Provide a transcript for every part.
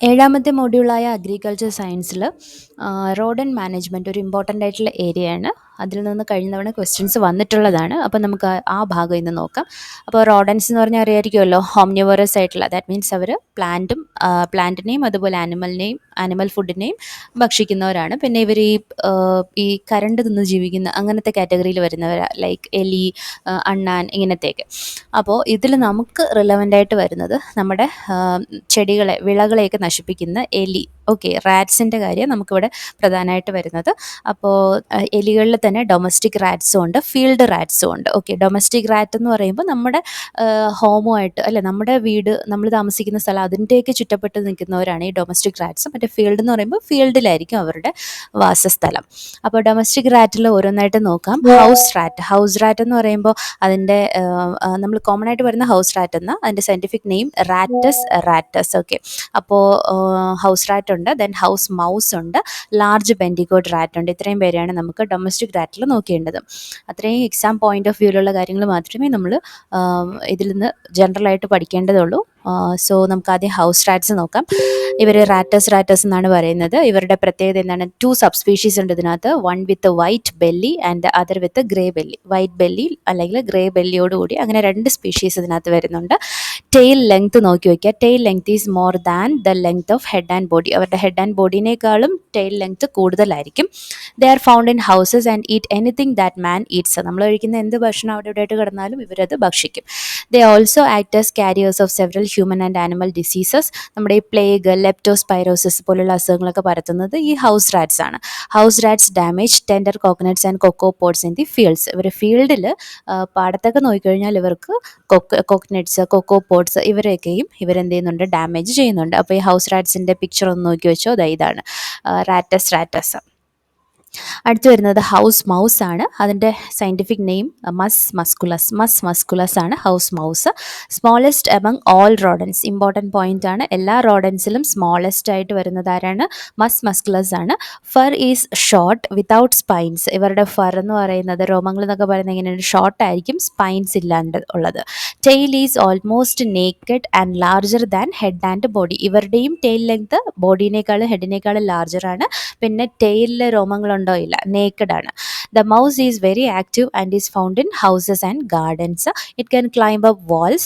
ഏഴാമത്തെ മൊഡ്യൂളായ അഗ്രികൾച്ചർ സയൻസിൽ റോഡൻ മാനേജ്മെൻറ്റ് ഒരു ഇമ്പോർട്ടൻ്റ് ആയിട്ടുള്ള ഏരിയയാണ്. അതിൽ നിന്ന് കഴിഞ്ഞ തവണ ക്വസ്റ്റ്യൻസ് വന്നിട്ടുള്ളതാണ്. അപ്പോൾ നമുക്ക് ആ ഭാഗം ഇന്ന് നോക്കാം. അപ്പോൾ റോഡൻസ് എന്ന് പറഞ്ഞാൽ അറിയായിരിക്കുമല്ലോ, ഹോംനിവറസ് ആയിട്ടുള്ള, ദാറ്റ് മീൻസ് അവർ പ്ലാന്റിനെയും അതുപോലെ ആനിമൽ ഫുഡിനെയും ഭക്ഷിക്കുന്നവരാണ്. പിന്നെ ഇവർ ഈ കരണ്ട് തിന്ന് ജീവിക്കുന്ന അങ്ങനത്തെ കാറ്റഗറിയിൽ വരുന്നവരാണ്, ലൈക്ക് എലി, അണ്ണാൻ, ഇങ്ങനത്തെയൊക്കെ. അപ്പോൾ ഇതിൽ നമുക്ക് റിലവൻ്റ് ആയിട്ട് വരുന്നത് നമ്മുടെ വിളകളെയൊക്കെ നശിപ്പിക്കുന്ന എലി, ഓക്കെ, റാറ്റ്സിൻ്റെ കാര്യം നമുക്കിവിടെ പ്രധാനമായിട്ട് വരുന്നത്. അപ്പോൾ എലികളിൽ തന്നെ ഡൊമസ്റ്റിക് റാറ്റ്സും ഉണ്ട്, ഫീൽഡ് റാറ്റ്സും ഉണ്ട്. ഓക്കെ, ഡൊമസ്റ്റിക് റാറ്റ് എന്ന് പറയുമ്പോൾ നമ്മുടെ ഹോമുമായിട്ട്, അല്ലെ, നമ്മുടെ വീട്, നമ്മൾ താമസിക്കുന്ന സ്ഥലം, അതിൻ്റെയൊക്കെ ചുറ്റപ്പെട്ട് നിൽക്കുന്നവരാണ് ഈ ഡൊമസ്റ്റിക് റാറ്റ്സ്. മറ്റേ ഫീൽഡ് എന്ന് പറയുമ്പോൾ ഫീൽഡിലായിരിക്കും അവരുടെ വാസസ്ഥലം. അപ്പോൾ ഡൊമസ്റ്റിക് റാറ്റിൽ ഓരോന്നായിട്ട് നോക്കാം. ഹൗസ് റാറ്റ് എന്ന് പറയുമ്പോൾ അതിൻ്റെ നമ്മൾ കോമൺ ആയിട്ട് വരുന്ന ഹൗസ് റാറ്റ് എന്ന അതിൻ്റെ സയൻറ്റിഫിക് നെയിം റാറ്റസ്. ഓക്കെ, അപ്പോൾ ഹൗസ് റാറ്റ് ഉണ്ട്, ദെൻ ഹൗസ് മൗസ് ഉണ്ട്, ലാർജ് ബെൻഡിഗോട്ട് റാറ്റ് ഉണ്ട്. ഇത്രയും പേരെയാണ് നമുക്ക് ഡൊമസ്റ്റിക് റാറ്റിൽ നോക്കേണ്ടത്. അത്രയും എക്സാം പോയിന്റ് ഓഫ് വ്യൂവിലുള്ള കാര്യങ്ങൾ മാത്രമേ നമ്മൾ ഇതിൽ നിന്ന് ജനറലായിട്ട് പഠിക്കേണ്ടതുള്ളൂ. സോ നമുക്ക് ആദ്യം ഹൗസ് റാറ്റ്സ് നോക്കാം. ഇവർ റാറ്റസ് എന്നാണ് പറയുന്നത്. ഇവരുടെ പ്രത്യേകത എന്താണ്? 2 സബ് സ്പീഷീസ് ഉണ്ട് ഇതിനകത്ത്. One with white belly and other with grey belly. White belly അല്ലെങ്കിൽ ഗ്രേ ബെല്ലിയോടുകൂടി അങ്ങനെ 2 സ്പീഷീസ് ഇതിനകത്ത് വരുന്നുണ്ട്. ടെയിൽ ലെങ്ത് നോക്കി വയ്ക്കുക. Tail length is more than the length of head and body. അവരുടെ ഹെഡ് ആൻഡ് ബോഡിനേക്കാളും ടെയിൽ ലെങ്ത് കൂടുതലായിരിക്കും. They are found in houses and eat anything that man eats. നമ്മൾ കഴിക്കുന്ന എന്ത് ഭക്ഷണം അവിടെ ഇവിടെയായിട്ട് കിടന്നാലും ഇവരത് ഭക്ഷിക്കും. They also act as careers of several human and animal diseases. നമ്മുടെ ഈ പ്ലേഗ്, ലെപ്റ്റോസ്പൈറോസിസ് പോലുള്ള അസുഖങ്ങളൊക്കെ പരത്തുന്നത് ഈ ഹൗസ് റാറ്റ്സ് ആണ്. House rats damage tender coconuts and cocoa pods in the fields. ഇവർ ഫീൽഡിൽ പാടത്തൊക്കെ നോക്കിക്കഴിഞ്ഞാൽ ഇവർക്ക് കോക്കനട്ട്സ്, കൊക്കോ പോട്ട്സ് ഇവരെയൊക്കെയും ഇവരെന്ത് ചെയ്യുന്നുണ്ട്? ഡാമേജ് ചെയ്യുന്നുണ്ട്. അപ്പോൾ ഈ ഹൗസ് റാറ്റ്സിൻ്റെ പിക്ചർ ഒന്ന് നോക്കി വെച്ചോ. ഇതാണ് റാറ്റസ്. അടുത്ത് വരുന്നത് ഹൗസ് മൗസ് ആണ്. അതിൻ്റെ സയൻറ്റിഫിക് നെയിം മസ്കുലസ് ആണ് house mouse. Smallest among all rodents. Important point ആണ്. എല്ലാ റോഡൻസിലും സ്മോളസ്റ്റ് ആയിട്ട് വരുന്നത് ആരാണ്? മസ്കുലസ് ആണ്. Fir is short without spines. ഇവരുടെ ഫർ എന്ന് പറയുന്നത്, രോമങ്ങൾ എന്നൊക്കെ പറയുന്നത് എങ്ങനെയാണ്? ഷോർട്ട് ആയിരിക്കും, സ്പൈൻസ് ഇല്ലാണ്ട് ഉള്ളത്. Tail is almost naked and larger than head and body. ഇവരുടെയും ടെയിൽ ലെങ്ത് ബോഡീനേക്കാളും ഹെഡിനേക്കാളും ലാർജർ ആണ്. പിന്നെ ടെയിലിലെ രോമങ്ങളുണ്ടോ? ഇല്ല, നേക്കഡ് ആണ്. The mouse is very active and is found in houses and gardens. It can climb up walls.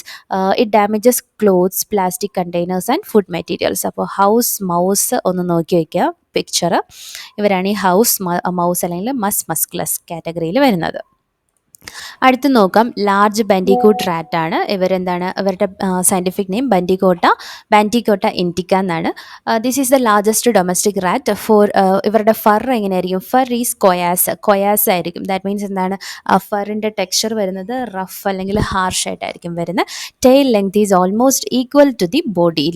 It damages clothes, plastic containers and food materials. അപ്പോൾ house mouse ഒന്ന് നോക്കി വയ്ക്കുക പിക്ചർ. ഇവരാണ് ഈ ഹൗസ് മൗസ് അല്ലെങ്കിൽ musculus കാറ്റഗറിയിൽ വരുന്നത്. അടുത്ത് നോക്കാം, ലാർജ് ബൻഡിക്കൂട്ട് റാറ്റ് ആണ്. ഇവരെന്താണ്? ഇവരുടെ സയൻറ്റിഫിക് നെയിം ബാൻഡിക്കോട്ട ഇൻഡിക്ക എന്നാണ്. This is the largest domestic rat. ഇവരുടെ ഫർ എങ്ങനെയായിരിക്കും? ഫർ ഈസ് കൊയാസ് ആയിരിക്കും. ദാറ്റ് മീൻസ് എന്താണ്? ഫറിൻ്റെ ടെക്സ്ചർ വരുന്നത് റഫ് അല്ലെങ്കിൽ ഹാർഷ് ആയിട്ടായിരിക്കും വരുന്നത്. Tail length is almost equal to the body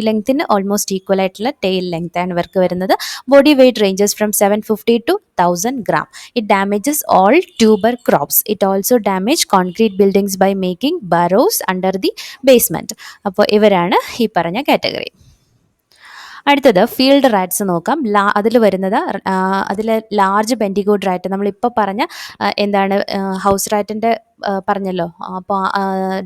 ലെങ്ത്തിന് ഓൾമോസ്റ്റ് ഈക്വൽ ആയിട്ടുള്ള ടെയിൽ ലെങ്ത് ആണ് ഇവർക്ക് വരുന്നത്. Body weight ranges from 750 to 1000 gram. It damages all tuber crops. It also damage concrete buildings by making burrows under the basement. അപ്പോൾ ഇവരാണ് ഈ പറഞ്ഞ category. അടുത്തത് ഫീൽഡ് റാറ്റ്സ് നോക്കാം. അതിൽ വരുന്നത് ലാർജ് ബെൻഡിഗോട്ട് റാറ്റ്. നമ്മളിപ്പോൾ പറഞ്ഞ എന്താണ് ഹൗസ് റാറ്റിൻ്റെ പറഞ്ഞല്ലോ, അപ്പോൾ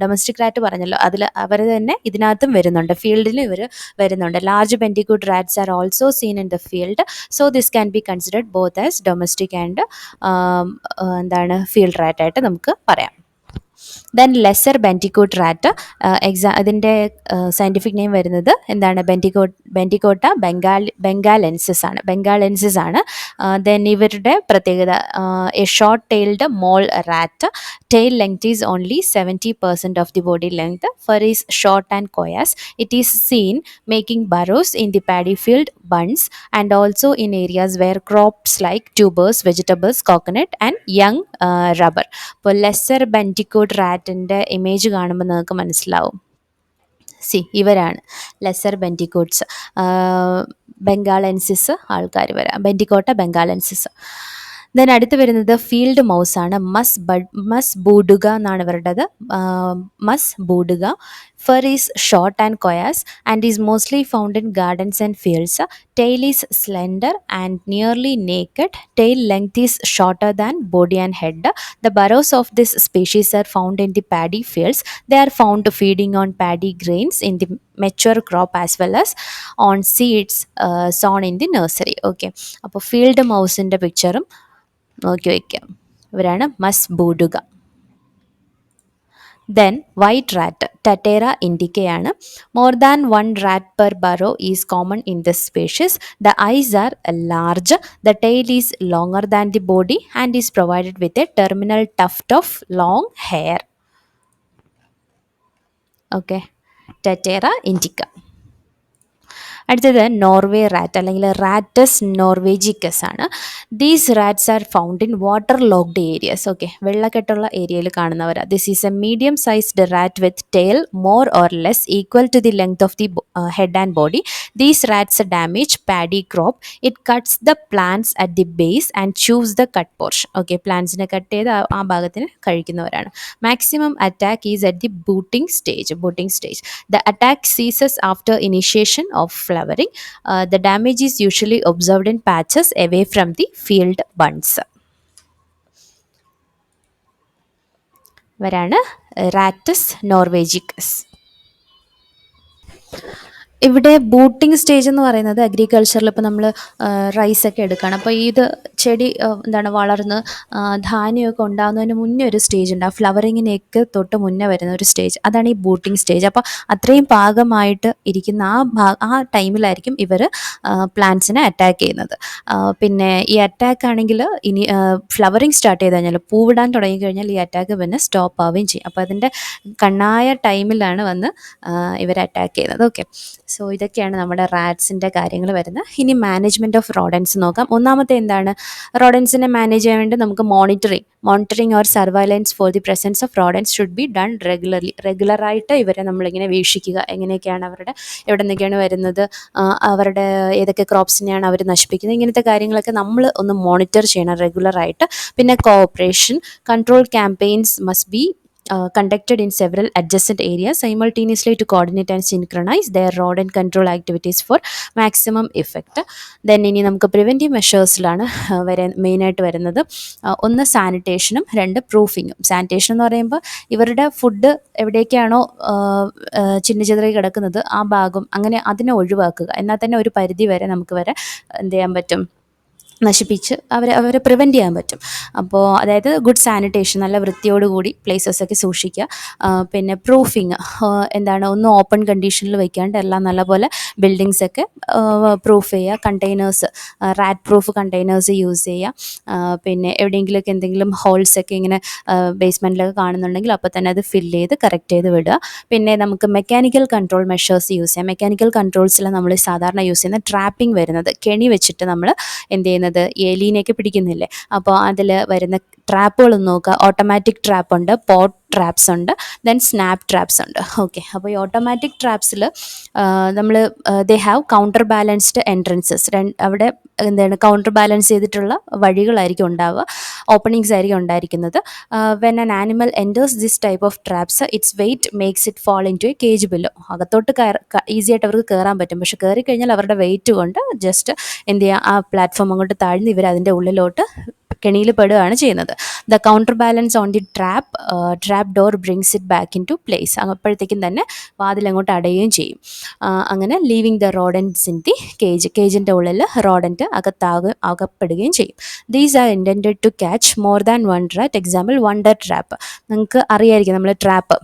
ഡൊമസ്റ്റിക് റാറ്റ് പറഞ്ഞല്ലോ, അതിൽ അവർ തന്നെ ഇതിനകത്തും വരുന്നുണ്ട്, ഫീൽഡിലും ഇവർ വരുന്നുണ്ട്. Large bandicoot rats are also seen in the field. So this can be considered both as domestic and field റാറ്റായിട്ട് നമുക്ക് പറയാം. Then lesser bandicoot rat. ഇതിൻ്റെ സയൻറ്റിഫിക് നെയിം വരുന്നത് എന്താണ്? ബെൻഡിക്കോട്ട ബംഗാലെൻസിസ് ആണ്. ദെൻ ഇവരുടെ പ്രത്യേകത, a short tailed mole rat. Tail length is only 70% of the body length. Fur is short and coarse. It is seen making burrows in the paddy field bunds and also in areas where crops like tubers, vegetables, coconut and young rubber. അപ്പോൾ lesser ബെൻഡിക്കോട്ട് റാറ്റിൻ്റെ image കാണുമ്പോൾ നിങ്ങൾക്ക് മനസ്സിലാവും. ഇവരാണ് lesser ബെൻഡിക്കോട്ട്സ്. ബംഗാളെൻസിസ് ആൾക്കാർ വരാം, ബെൻഡിക്കോട്ട ബംഗാളെൻസിസ്. Then അടുത്ത് വരുന്നത് field mouse ആണ്. മസ് ബൂഡുക എന്നാണ് ഇവരുടേത്. Mus booduga. Fur is short and coarse and is mostly found in gardens and fields. Tail is slender and nearly naked. Tail length is shorter than body and head. The burrows of this species are found in the paddy fields. They are found feeding on paddy grains in the mature crop as well as on seeds sown in the nursery. Okay. അപ്പോൾ field മൗസിൻ്റെ പിക്ചറും നോക്കി വയ്ക്കാം. ഇവരാണ് Mus booduga. Then white rat Tatera ഇൻഡിക്കയാണ്. More than one rat per burrow is common in this species. The eyes are large. The tail is longer than the body and is provided with a terminal tuft of long hair. Okay, Tatera indica. അടുത്തത് Norway rat അല്ലെങ്കിൽ Rattus norvegicus ആണ്. These rats are found in water locked areas. Okay, വെള്ളക്കെട്ടുള്ള ഏരിയയിൽ കാണുന്നവരാണ്. This is a medium sized rat with tail more or less equal to the length of the head and body. These rats damage paddy crop. It cuts the plants at the base and chews the cut portion. Okay, പ്ലാന്റ്സിനെ cut ചെയ്ത് ആ ഭാഗത്തിന് കഴിക്കുന്നവരാണ്. Maximum attack is at the booting stage. The attack ceases after initiation of flowering. The damage is usually observed in patches away from the field bunds. വരാണ് റാറ്റസ് നോർവേജിക്കസ്. ഇവിടെ booting stage എന്ന് പറയുന്നത് അഗ്രികൾച്ചറിൽ ഇപ്പോൾ നമ്മൾ റൈസൊക്കെ എടുക്കുകയാണ്. അപ്പോൾ ഇത് ചെടി വളർന്ന് ധാന്യമൊക്കെ ഉണ്ടാകുന്നതിന് മുന്നേ ഒരു സ്റ്റേജ് ഉണ്ട്. ആ ഫ്ലവറിങ്ങിനൊക്കെ തൊട്ട് മുന്നേ വരുന്ന ഒരു സ്റ്റേജ്, അതാണ് ഈ ബൂട്ടിംഗ് സ്റ്റേജ്. അപ്പോൾ അത്രയും പാകമായിട്ട് ഇരിക്കുന്ന ആ ടൈമിലായിരിക്കും ഇവർ പ്ലാന്റ്സിനെ അറ്റാക്ക് ചെയ്യുന്നത്. പിന്നെ ഈ അറ്റാക്ക് ആണെങ്കിൽ ഇനി ഫ്ലവറിങ് സ്റ്റാർട്ട് ചെയ്ത് കഴിഞ്ഞാൽ, പൂവിടാൻ തുടങ്ങിക്കഴിഞ്ഞാൽ ഈ അറ്റാക്ക് പിന്നെ സ്റ്റോപ്പ് ആവുകയും ചെയ്യും. അപ്പോൾ അതിൻ്റെ കണ്ണായ ടൈമിലാണ് വന്ന് ഇവർ അറ്റാക്ക് ചെയ്യുന്നത്. ഓക്കെ, സോ ഇതൊക്കെയാണ് നമ്മുടെ റാറ്റ്സിൻ്റെ കാര്യങ്ങൾ വരുന്നത്. ഇനി മാനേജ്മെൻറ്റ് ഓഫ് റോഡൻസ് നോക്കാം. ഒന്നാമത്തെ എന്താണ്, റോഡൻസിനെ മാനേജ് ചെയ്യാൻ വേണ്ടി നമുക്ക് monitoring or surveillance for the presence of rodents should be done റെഗുലറായിട്ട് ഇവരെ നമ്മളിങ്ങനെ വീക്ഷിക്കുക. എങ്ങനെയൊക്കെയാണ് എവിടെ നിന്നൊക്കെയാണ് വരുന്നത്, അവരുടെ ഏതൊക്കെ ക്രോപ്സിനെയാണ് അവർ നശിപ്പിക്കുന്നത്, ഇങ്ങനത്തെ കാര്യങ്ങളൊക്കെ നമ്മൾ ഒന്ന് മോണിറ്റർ ചെയ്യണം റെഗുലറായിട്ട്. പിന്നെ cooperation, control campaigns must be conducted in several adjacent areas simultaneously to coordinate and synchronize their rodent control activities for maximum effect. Then ഇനി നമുക്ക് പ്രിവെൻറ്റീവ് മെഷേഴ്സിലാണ് മെയിനായിട്ട് വരുന്നത്. ഒന്ന് സാനിറ്റേഷനും, രണ്ട് പ്രൂഫിങ്ങും. സാനിറ്റേഷൻ എന്ന് പറയുമ്പോൾ ഇവരുടെ ഫുഡ് എവിടേക്കാണോ ചിന്നിച്ചിതറി കിടക്കുന്നത് ആ ഭാഗം അങ്ങനെ അതിനെ ഒഴിവാക്കുക. എന്നാൽ തന്നെ ഒരു പരിധി വരെ നമുക്ക് എന്ത് ചെയ്യാൻ പറ്റും, നശിപ്പിച്ച് അവരെ പ്രിവെൻറ്റ് ചെയ്യാൻ പറ്റും. അപ്പോൾ അതായത് ഗുഡ് സാനിറ്റേഷൻ, നല്ല വൃത്തിയോടുകൂടി പ്ലേസസൊക്കെ സൂക്ഷിക്കുക. പിന്നെ പ്രൂഫിങ് ഒന്ന് ഓപ്പൺ കണ്ടീഷനിൽ വയ്ക്കാണ്ട് എല്ലാം നല്ലപോലെ ബിൽഡിങ്സൊക്കെ പ്രൂഫ് ചെയ്യുക. Containers, rat proof containers use ചെയ്യുക. പിന്നെ എവിടെയെങ്കിലുമൊക്കെ എന്തെങ്കിലും ഹോൾസൊക്കെ ഇങ്ങനെ ബേസ്മെൻറ്റിലൊക്കെ കാണുന്നുണ്ടെങ്കിൽ അപ്പോൾ തന്നെ അത് ഫില്ല് ചെയ്ത് കറക്റ്റ് ചെയ്ത് വിടുക. പിന്നെ നമുക്ക് മെക്കാനിക്കൽ കൺട്രോൾ മെഷേഴ്സ് യൂസ് ചെയ്യാം. മെക്കാനിക്കൽ കൺട്രോൾസിൽ നമ്മൾ സാധാരണ യൂസ് ചെയ്യുന്ന ട്രാപ്പിംഗ് വരുന്നത്, കെണി വെച്ചിട്ട് നമ്മൾ എന്ത് ചെയ്യുന്നത്, എലീനെയൊക്കെ പിടിക്കുന്നില്ലേ, അപ്പോൾ അതിൽ വരുന്ന ട്രാപ്പുകൾ നോക്കുക. ഓട്ടോമാറ്റിക് ട്രാപ്പ് ഉണ്ട്, പോട്ട് ട്രാപ്സ് ഉണ്ട്, ദെൻ സ്നാപ്പ് ട്രാപ്സ് ഉണ്ട്. ഓക്കെ, അപ്പോൾ ഈ ഓട്ടോമാറ്റിക് ട്രാപ്സിൽ നമ്മൾ they have counterbalanced entrances. അവിടെ കൗണ്ടർ ബാലൻസ് ചെയ്തിട്ടുള്ള വഴികളായിരിക്കും ഉണ്ടാവുക, ഓപ്പണിങ്സ് ആയിരിക്കും ഉണ്ടായിരിക്കുന്നത്. When an animal enters this type of traps, its weight makes it fall into a cage below. അകത്തോട്ട് ഈസി ആയിട്ട് അവർക്ക് കയറാൻ പറ്റും, പക്ഷെ കയറി കഴിഞ്ഞാൽ അവരുടെ വെയിറ്റ് കൊണ്ട് ജസ്റ്റ് എന്ത് ചെയ്യുക, ആ പ്ലാറ്റ്ഫോം അങ്ങോട്ട് താഴ്ന്ന് ഇവർ അതിൻ്റെ ഉള്ളിലോട്ട് കെണിയിൽ പെടുകയാണ് ചെയ്യുന്നത്. The counterbalance on the trap door brings it back into place. അപ്പോഴത്തേക്കും തന്നെ വാതിലങ്ങോട്ട് അടയുകയും ചെയ്യും. അങ്ങനെ leaving the rodents in the കേജിൻ്റെ ഉള്ളിൽ റോഡൻറ്റ് അകപ്പെടുകയും ചെയ്യും. These are intended to catch more than one rat. Example wonder trap. നിങ്ങൾക്ക് അറിയായിരിക്കും, നമ്മൾ ട്രാപ്പ്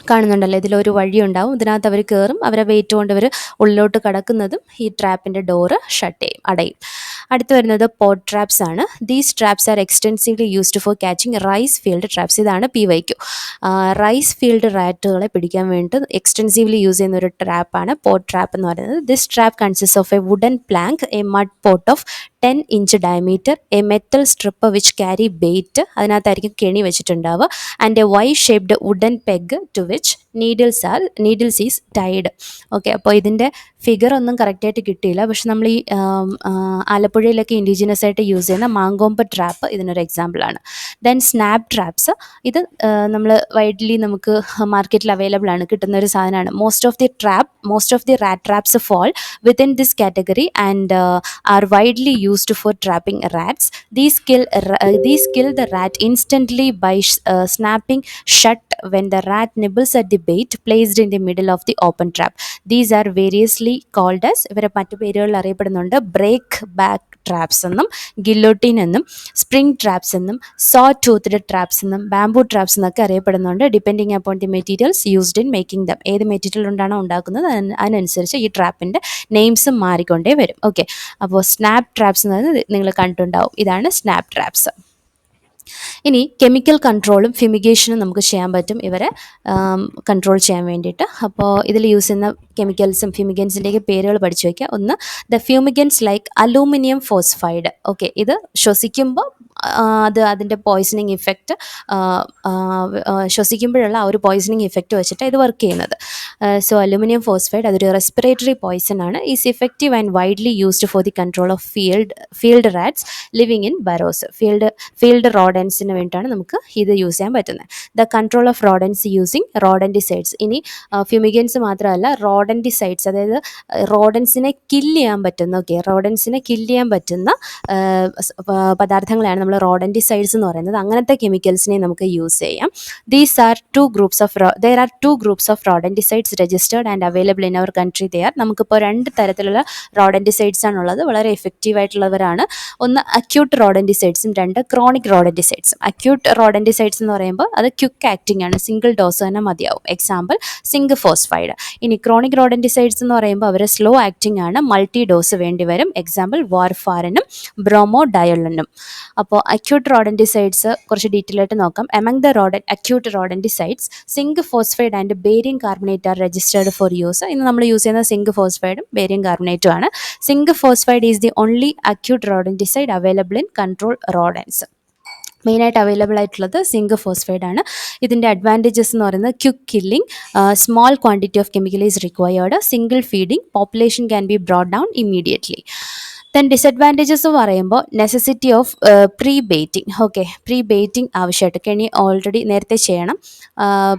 കാണുന്നുണ്ടല്ലോ, ഇതിലൊരു വഴി ഉണ്ടാവും, ഇതിനകത്ത് അവർ കയറും, അവരെ വെയിറ്റ് കൊണ്ട് അവർ ഉള്ളിലോട്ട് കടക്കുന്നതും ഈ ട്രാപ്പിൻ്റെ ഡോറ് അടയും. അടുത്ത് വരുന്നത് പോട്ട് ട്രാപ്സ് ആണ്. These traps are extensively used for catching rice field traps. ഇതാണ് PYQ. റൈസ് ഫീൽഡ് റാറ്റുകളെ പിടിക്കാൻ വേണ്ടി എക്സ്റ്റെൻസീവ്ലി യൂസ് ചെയ്യുന്ന ഒരു ട്രാപ്പാണ് പോട്ട് ട്രാപ്പ് എന്ന് പറയുന്നത്. This trap consist of a wooden plank, a mud pot of 10 inch diameter, a metal strip which carry bait, അതിനകത്തായിരിക്കും കെണി വെച്ചിട്ടുണ്ടാവുക, and a Y shaped wooden peg to which needles is tied. Okay, അപ്പോൾ ഇതിൻ്റെ figure ഒന്നും കറക്റ്റായിട്ട് കിട്ടിയില്ല. പക്ഷെ നമ്മൾ ഈ ആലപ്പുഴയിലൊക്കെ ഇൻഡിജിനസ് ആയിട്ട് യൂസ് ചെയ്യുന്ന മാങ്കോമ്പ് ട്രാപ്പ് ഇതിനൊരു എക്സാമ്പിളാണ്. ദെൻ സ്നാപ്പ് ട്രാപ്സ്, ഇത് നമ്മൾ വൈഡ്ലി നമുക്ക് മാർക്കറ്റിൽ അവൈലബിൾ ആണ്, കിട്ടുന്ന ഒരു സാധനമാണ്. Most of the rat traps fall within this category and are widely used for trapping rats. These kill the rat instantly by snapping shut when the rat nibbles at the bait placed in the middle of the open trap. These are variously called as, ഇവരെ മറ്റു പേരുകളിൽ അറിയപ്പെടുന്നുണ്ട്, break back traps എന്നും, ഗില്ലോട്ടീൻ എന്നും, spring traps എന്നും, so toothed traps എന്നും, bamboo traps എന്നൊക്കെ അറിയപ്പെടുന്നുണ്ട്. Depending upon the materials used in making them. ഏത് മെറ്റീരിയൽ കൊണ്ടാണോ ഉണ്ടാക്കുന്നത് അതിനനുസരിച്ച് ഈ ട്രാപ്പിൻ്റെ നെയിംസും മാറിക്കൊണ്ടേ വരും. ഓക്കെ, അപ്പോൾ സ്നാപ്പ് ട്രാപ്സ് എന്ന് പറയുന്നത് നിങ്ങൾ കണ്ടിട്ടുണ്ടാവും. ഇതാണ് സ്നാപ്പ് ട്രാപ്സ്. ഇനി കെമിക്കൽ കൺട്രോളും ഫ്യൂമിഗേഷനും നമുക്ക് ചെയ്യാൻ പറ്റും ഇവരെ കൺട്രോൾ ചെയ്യാൻ വേണ്ടിയിട്ട്. അപ്പോൾ ഇതിൽ യൂസ് ചെയ്യുന്ന കെമിക്കൽസും ഫ്യൂമിഗൻസിൻ്റെയൊക്കെ പേരുകൾ പഠിച്ചു വയ്ക്കുക. ഒന്ന്, the fumigants like aluminium phosphide. Okay, ഇത് ശ്വസിക്കുമ്പോൾ അതിൻ്റെ പോയ്സണിങ് ഇഫക്റ്റ്, ശ്വസിക്കുമ്പോഴുള്ള ആ ഒരു പോയ്സണിങ് ഇഫക്റ്റ് വെച്ചിട്ട് ഇത് വർക്ക് ചെയ്യുന്നത്. സോ അലൂമിനിയം ഫോസ്ഫൈഡ് അതൊരു റെസ്പിറേറ്ററി പോയ്സൺ ആണ്. Is effective and widely used for the control of field rats living in burrows. Field റോഡൻസിന് വേണ്ടിയിട്ടാണ് നമുക്ക് ഇത് യൂസ് ചെയ്യാൻ പറ്റുന്നത്. The control of rodents using rodenticides. ഇനി ഫ്യൂമിഗൻസ് മാത്രമല്ല, റോഡൻറ്റിസൈഡ്സ്, അതായത് റോഡൻസിനെ കില്ല് ചെയ്യാൻ പറ്റുന്ന, റോഡൻസിനെ കില്ല് ചെയ്യാൻ പറ്റുന്ന പദാർത്ഥങ്ങളെയാണ് നമ്മൾ റോഡൻറ്റിസൈഡ്സ് എന്ന് പറയുന്നത്. അങ്ങനത്തെ കെമിക്കൽസിനെ നമുക്ക് യൂസ് ചെയ്യാം. There are two groups of rodenticides registered and available in our country. നമുക്കിപ്പോൾ രണ്ട് തരത്തിലുള്ള റോഡൻറ്റിസൈഡ്സ് ആണുള്ളത്, വളരെ എഫക്റ്റീവ് ആയിട്ടുള്ളവരാണ്. ഒന്ന് അക്യൂട്ട് റോഡൻറ്റിസൈഡ്സും, രണ്ട് ക്രോണിക് റോഡൻറ്റിസൈഡ്സും. അക്യൂട്ട് റോഡൻറ്റിസൈഡ്സ് എന്ന് പറയുമ്പോൾ അത് ക്വിക്ക് ആക്ടിംഗ് ആണ്, സിംഗിൾ ഡോസ് തന്നെ മതിയാവും. Example zinc phosphide. ഇനി ക്രോണിക് റോഡൻറ്റിസൈഡ്സ് എന്ന് പറയുമ്പോൾ അവർ സ്ലോ ആക്ടിംഗ് ആണ്, മൾട്ടി ഡോസ് വേണ്ടി വരും. എക്സാമ്പിൾ വാർഫാറിനും ബ്രോമോഡയോളിനും. അപ്പോൾ അക്യൂട്ട് റോഡൻറ്റിസൈഡ്സ് കുറച്ച് ഡീറ്റെയിൽ ആയിട്ട് നോക്കാം. Among the acute rodenticides, zinc phosphide and barium carbonate are registered for use. ഇന്ന് നമ്മൾ യൂസ് ചെയ്യുന്ന സിങ്ക് ഫോസ്ഫൈഡും ബേരിയം കാർബണേറ്റും ആണ്. Zinc phosphide is the only acute rodenticide available in control rodents. മെയിനായിട്ട് അവൈലബിൾ ആയിട്ടുള്ളത് സിങ്ക് ഫോസ്ഫൈഡ് ആണ്. ഇതിൻ്റെ അഡ്വാൻറ്റേജസ് എന്ന് പറയുന്നത് quick killing, small quantity of chemical is required, single feeding, population can be brought down immediately. Then disadvantages എന്ന് പറയുമ്പോൾ necessity of prebaiting. Okay, prebaiting ആവശ്യമായിട്ട്, കെണി ഓൾറെഡി നേരത്തെ ചെയ്യണം.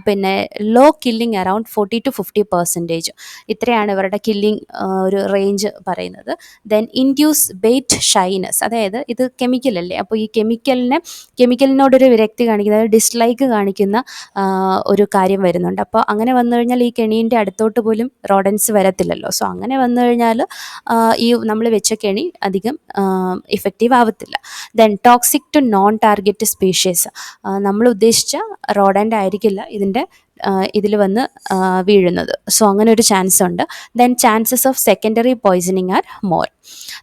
പിന്നെ ലോ കില്ലിംഗ് അറൗണ്ട് 40-50%, ഇത്രയാണ് ഇവരുടെ കില്ലിംഗ് ഒരു റേഞ്ച് പറയുന്നത്. ദെൻ ഇൻഡ്യൂസ് ബെയ്റ്റ് ഷൈനസ്, അതായത് ഇത് കെമിക്കലല്ലേ, അപ്പോൾ ഈ കെമിക്കലിനോടൊരു വിരക്തി കാണിക്കുന്നത്, ഡിസ്ലൈക്ക് കാണിക്കുന്ന ഒരു കാര്യം വരുന്നുണ്ട്. അപ്പോൾ അങ്ങനെ വന്നു കഴിഞ്ഞാൽ ഈ കെണീൻ്റെ അടുത്തോട്ട് പോലും റോഡൻസ് വരത്തില്ലല്ലോ. സോ അങ്ങനെ വന്നു കഴിഞ്ഞാൽ ഈ നമ്മൾ വെച്ച കെണി അധികം ഇഫക്റ്റീവ് ആവത്തില്ല. Then toxic to non target species, നമ്മൾ ഉദ്ദേശിച്ച റോഡൻ്റ് ആയിരിക്കില്ല ഇതിൽ വന്ന് വീഴുന്നത്. സോ അങ്ങനെ ഒരു ചാൻസ് ഉണ്ട്. Then chances of secondary poisoning are more.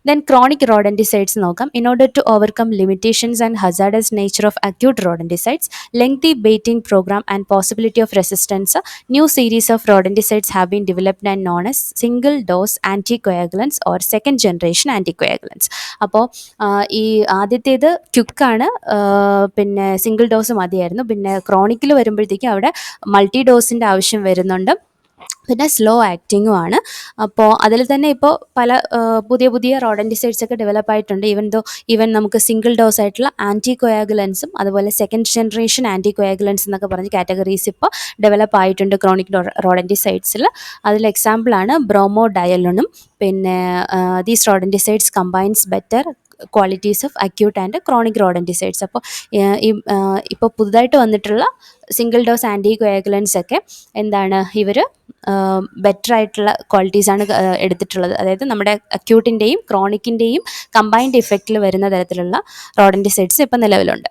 Then chronic rodenticides നോക്കാം. In order to overcome limitations and hazardous nature of acute rodenticides, lengthy baiting programme and possibility of resistance, new series of rodenticides have been developed and known as single dose anticoagulants or second generation anticoagulants. അപ്പോൾ ഈ ആദ്യത്തേത് ക്വിക്കാണ്, പിന്നെ single dose മതിയായിരുന്നു. പിന്നെ ക്രോണിക്കിൽ വരുമ്പോഴത്തേക്കും അവിടെ multi ഡോസിൻ്റെ ആവശ്യം വരുന്നുണ്ട്, പിന്നെ സ്ലോ ആക്ടിങ്ങും ആണ്. അപ്പോൾ അതിൽ തന്നെ ഇപ്പോൾ പല പുതിയ റോഡൻറ്റിസൈഡ്സ് ഒക്കെ ഡെവലപ്പ് ആയിട്ടുണ്ട്. ഈവൻ നമുക്ക് സിംഗിൾ ഡോസ് ആയിട്ടുള്ള ആൻറ്റികോയാഗുലൻസും അതുപോലെ സെക്കൻഡ് ജനറേഷൻ ആൻറ്റികോയാഗുലൻസ് എന്നൊക്കെ പറഞ്ഞ് കാറ്റഗറീസ് ഇപ്പോൾ ഡെവലപ്പ് ആയിട്ടുണ്ട് ക്രോണിക് റോഡൻറ്റിസൈഡ്സിൽ. അതിൽ എക്സാമ്പിളാണ് ബ്രോമോഡയലോണും. പിന്നെ these rodenticides combines better qualities of acute and chronic rodenticides. അപ്പോൾ ഇപ്പോൾ പുതുതായിട്ട് വന്നിട്ടുള്ള സിംഗിൾ ഡോസ് ആൻറ്റികോയാഗുലൻസ് ഒക്കെ എന്താണ്, ഇവർ ബെറ്റർ ആയിട്ടുള്ള ക്വാളിറ്റീസാണ് എടുത്തിട്ടുള്ളത്. അതായത് നമ്മുടെ അക്യൂട്ടിൻ്റെയും ക്രോണിക്കിൻ്റെയും കമ്പൈൻഡ് ഇഫക്റ്റിൽ വരുന്ന തരത്തിലുള്ള റോഡൻറ്റിസൈഡ്സ് ഇപ്പോൾ നിലവിലുണ്ട്.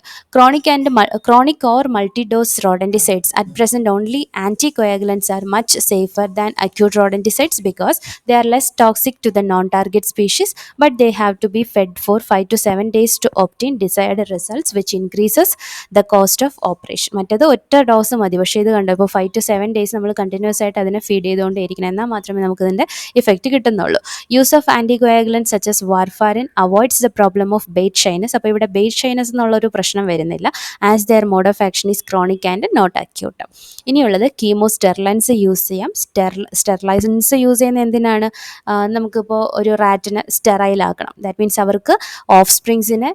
Chronic or multi dose rodenticides at present only anticoagulants are much safer than acute rodenticides because they are less toxic to the non target species but they have to be fed for 5 to 7 days to obtain desired results which increases the cost of operation. മറ്റേത് ഒറ്റ ഒറ്റ dose മതി. പക്ഷേ ഇത് കണ്ടോ, ഇപ്പോൾ 5 to 7 days നമ്മൾ continuous ആയിട്ട് അതിനെ ഫീഡ് ചെയ്തുകൊണ്ടേയിരിക്കണം, എന്നാൽ മാത്രമേ നമുക്ക് ഇതിൻ്റെ ഇഫക്റ്റ് കിട്ടുന്നുള്ളൂ. Use of anticoagulant such as warfarin avoids the problem of bait shyness. അപ്പോൾ ഇവിടെ ബേറ്റ് ഷൈനസ് എന്നുള്ളൊരു പ്രശ്നം വരുന്നില്ല, as their mode of action is chronic and not acute. ഇനിയുള്ളത് കീമോ സ്റ്റെറിലൈൻസ് യൂസ് ചെയ്യാം. സ്റ്റെറിലൈസൻസ് യൂസ് ചെയ്യുന്നത് എന്തിനാണ്? നമുക്കിപ്പോൾ ഒരു റാറ്റിനെ സ്റ്റെറൈൽ ആക്കണം, ദാറ്റ് മീൻസ് അവർക്ക് ഓഫ് സ്പ്രിങ്സിനെ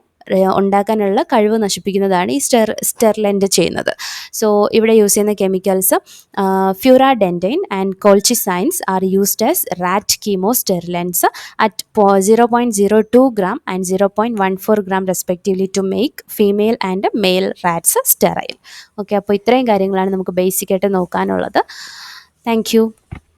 ഉണ്ടാക്കാനുള്ള കഴിവ് നശിപ്പിക്കുന്നതാണ് ഈ സ്റ്റെർലൈൻറ്റ് ചെയ്യുന്നത്. സോ ഇവിടെ യൂസ് ചെയ്യുന്ന chemicals furadantin and colchicines are used as rat chemo sterilants at 0.02 gram and 0.14 gram respectively to make female and male rats sterile. Okay, അപ്പോൾ ഇത്രയും കാര്യങ്ങളാണ് നമുക്ക് ബേസിക്കായിട്ട് നോക്കാനുള്ളത്. Thank you.